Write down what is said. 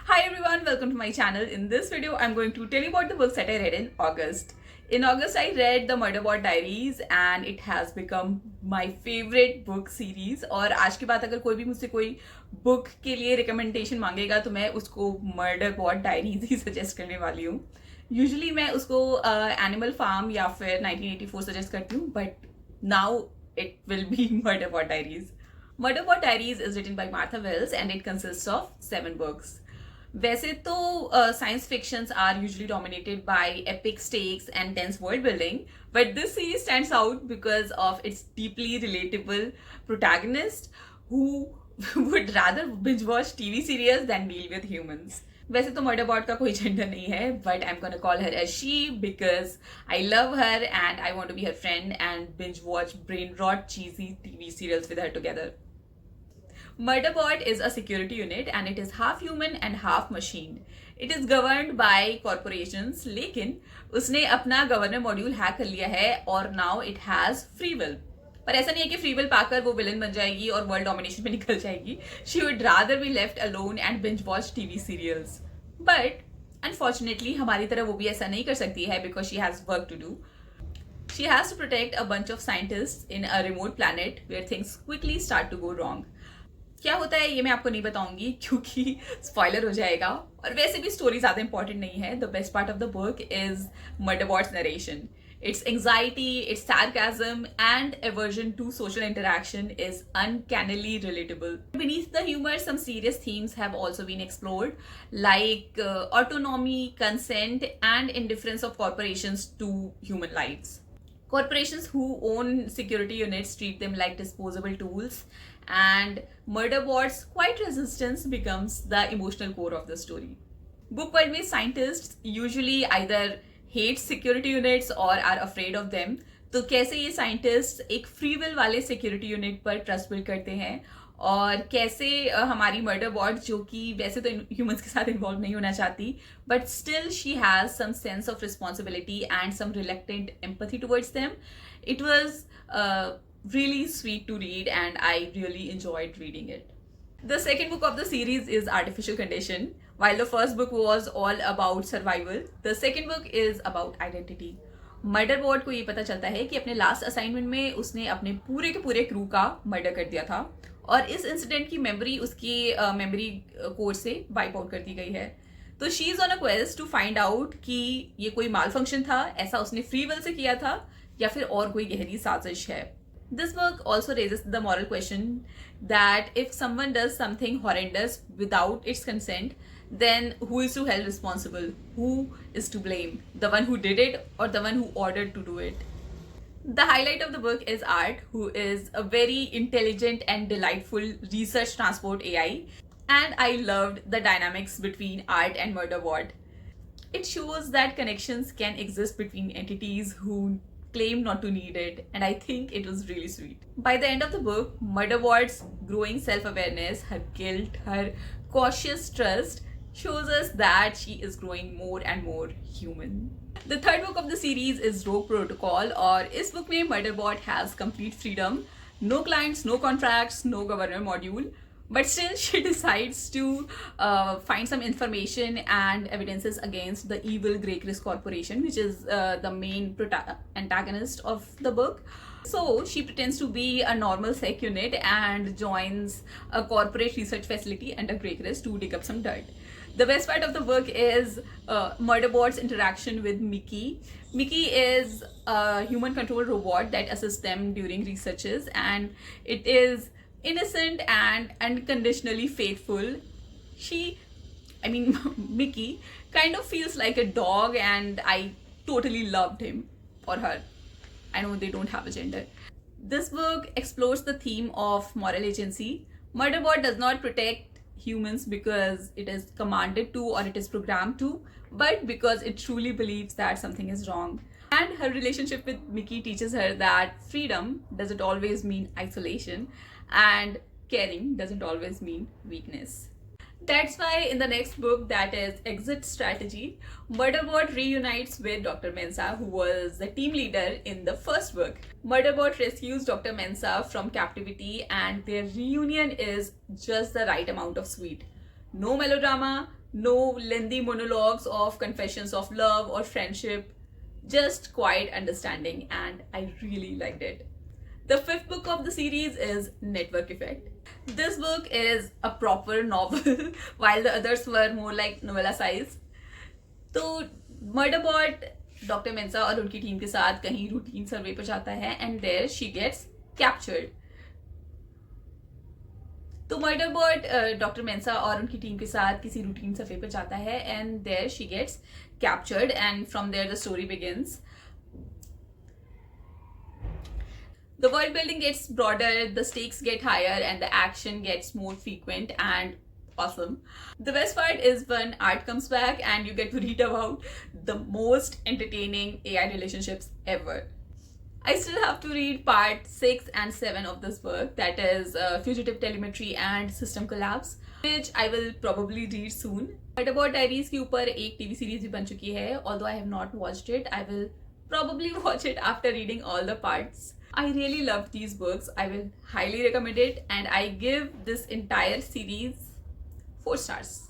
Hi everyone, welcome to my channel. In this video, I'm going to tell you about the books that I read in August. In August, I read The Murderbot Diaries and it has become my favorite book series. और आज के बाद अगर कोई भी मुझसे कोई book के लिए रिकमेंडेशन मांगेगा तो मैं उसको Murderbot Diaries ही सजेस्ट करने वाली हूँ. यूजुअली मैं उसको एनिमल फार्म या फिर 1984 सजेस्ट करती हूँ, but now it will be Murderbot Diaries. Murderbot Diaries is written by Martha Wells and it consists of 7 books. वैसे तो science fictions are usually dominated by epic stakes and tense world building, but this series stands out because of its deeply relatable protagonist who would rather binge watch TV serials than deal with humans. वैसे तो Murderbot का कोई gender नहीं है, but I am gonna call her as she because I love her and I want to be her friend and binge watch brain rot चीजी TV serials with her together. Murderbot is a security unit and it is half human and half machine. It is governed by corporations, लेकिन उसने अपना governor module hack कर लिया है और now it has free will. पर ऐसा नहीं है कि फ्री विल पाकर वो विलन बन जाएगी और वर्ल्ड डोमिनेशन पे निकल जाएगी. She would rather be left alone and binge watch TV serials. But unfortunately हमारी तरह वो भी ऐसा नहीं कर सकती है because she has work to do. She has to protect a bunch of scientists in a remote planet where things quickly start to go wrong. क्या होता है ये मैं आपको नहीं बताऊंगी क्योंकि स्पॉइलर हो जाएगा, और वैसे भी स्टोरी ज्यादा इंपॉर्टेंट नहीं है. The best part of the book is Murderbot's narration. Its anxiety, its sarcasm, and aversion to social interaction is uncannily relatable. Beneath the humor, some serious themes have also been explored, like autonomy, consent, and indifference of corporations to human lives. Corporations who own security units treat them like disposable tools, and Murderbot's quiet resistance becomes the emotional core of the story. Book world में scientists usually either hate security units or are afraid of them. तो कैसे ये scientists एक free will वाले security unit पर trust build करते हैं, और कैसे हमारी मर्डर बॉट जो कि वैसे तो ह्यूमंस के साथ इन्वॉल्व नहीं होना चाहती, but still she has some sense of responsibility and some reluctant empathy towards them. It was really sweet to read and I really enjoyed reading it. The second book of the series is Artificial Condition. While the first book was all about survival, the second book is about identity. मर्डरबॉट को ये पता चलता है कि अपने last assignment में उसने अपने पूरे के पूरे क्रू का मर्डर कर दिया था और इस इंसिडेंट की मेमोरी उसकी मेमोरी कोड से वाइप आउट कर दी गई है. तो she is on a quest to find out कि ये कोई माल फंक्शन था, ऐसा उसने फ्री विल से किया था, या फिर और कोई गहरी साजिश है. This book also raises the moral question that if someone does something horrendous without its consent, then who is to held responsible? Who is to blame? The one who did it or the one who ordered to do it? The highlight of the book is Art, who is a very intelligent and delightful research transport AI. And I loved the dynamics between Art and Murderbot. It shows that connections can exist between entities who claim not to need it, and I think it was really sweet. By the end of the book, Murderbot's growing self-awareness, her guilt, her cautious trust shows us that she is growing more and more human. The third book of the series is Rogue Protocol, और इस book में Murderbot has complete freedom, no clients, no contracts, no governor module, but still she decides to find some information and evidences against the evil Grey Chris Corporation, which is the main antagonist of the book. So she pretends to be a normal sec unit and joins a corporate research facility under Grey Chris to dig up some dirt. The best part of the book is Murderbot's interaction with Mickey. Mickey is a human control robot that assists them during researches, and it is innocent and unconditionally faithful. Mickey kind of feels like a dog, and I totally loved him or her. I know they don't have a gender. This book explores the theme of moral agency. Murderbot does not protect humans because it is commanded to or it is programmed to, but because it truly believes that something is wrong. And her relationship with Mickey teaches her that freedom doesn't always mean isolation, and caring doesn't always mean weakness. That's why in the next book, that is Exit Strategy, Murderbot reunites with Dr. Mensa, who was the team leader in the first book. Murderbot rescues Dr. Mensa from captivity, and their reunion is just the right amount of sweet. No melodrama, No lengthy monologues of confessions of love or friendship, just quiet understanding, and I really liked it. The fifth book of the series is Network Effect. This book is a proper novel, while the others were more like novella size. तो Murderbot doctor Mensa और उनकी team के साथ कहीं routine सर्वे पर जाता है and there she gets captured. तो मर्डरबॉट डॉक्टर मेंसा और उनकी टीम के साथ किसी रूटीन सर्वे पर जाता है and there she gets captured and from there the story begins. The world building gets broader, the stakes get higher, and the action gets more frequent and awesome. The best part is when art comes back and you get to read about the most entertaining AI relationships ever. I still have to read part 6 and 7 of this book, that is Fugitive Telemetry and System Collapse, which I will probably read soon. Murderbot Diaries के ऊपर एक TV series भी बन चुकी है, although I have not watched it. I will probably watch it after reading all the parts. I really loved these books. I will highly recommend it, and I give this entire series 4 stars.